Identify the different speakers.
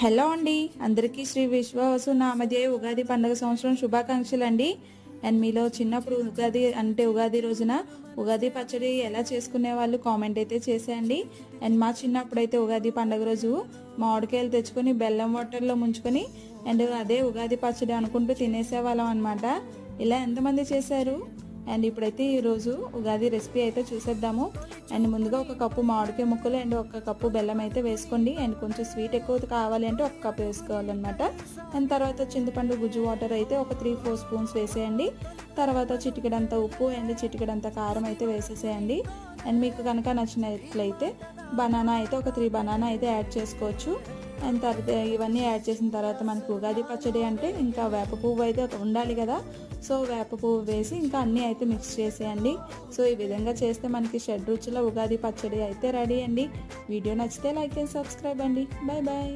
Speaker 1: Hello అండి, అందరికీ శ్రీ విశ్వవసునామధ్య ఉగాది పండుగ సంవత్సరం శుభాకాంక్షలు అండి. అండ్ మీలో చిన్నప్పుడు ఉగాది రోజున ఉగాది పచ్చడి ఎలా చేసుకునే వాళ్ళు కామెంట్ అయితే చేసేయండి. అండ్ మా చిన్నప్పుడు అయితే ఉగాది పండుగ రోజు మామిడికాయలు తెచ్చుకొని బెల్లం వాటర్లో ముంచుకొని అండ్ అదే ఉగాది పచ్చడి అనుకుంటూ తినేసేవాళ్ళం అనమాట. ఇలా ఎంతమంది చేశారు? అండ్ ఇప్పుడైతే ఈరోజు ఉగాది రెసిపీ అయితే చూసేద్దాము. అండ్ ముందుగా ఒక కప్పు మామిడికాయ ముక్కలు అండ్ ఒక కప్పు బెల్లం అయితే వేసుకోండి. అండ్ కొంచెం స్వీట్ ఎక్కువ కావాలి అంటే ఒక కప్పు వేసుకోవాలన్నమాట. అండ్ తర్వాత చింతపండు గుజ్జు వాటర్ అయితే ఒక 3-4 స్పూన్స్ వేసేయండి. తర్వాత చిటికెడంత ఉప్పు అండ్ చిటికెడంత కారం అయితే వేసేసేయండి. అండ్ మీకు కనుక నచ్చినట్లయితే బనానా అయితే ఒక 3 బనానా అయితే యాడ్ చేసుకోవచ్చు. అండ్ తర్వాత ఇవన్నీ యాడ్ చేసిన తర్వాత మనకు ఉగాది పచ్చడి అంటే ఇంకా వేప పువ్వు అయితే ఉండాలి కదా. సో వేప పువ్వు వేసి ఇంకా అన్నీ అయితే మిక్స్ చేసేయండి. సో ఈ విధంగా చేస్తే మనకి షడ్రుచుల ఉగాది పచ్చడి అయితే రెడీ అండి. వీడియో నచ్చితే లైక్ అండ్ సబ్స్క్రైబ్ అండి. Bye bye.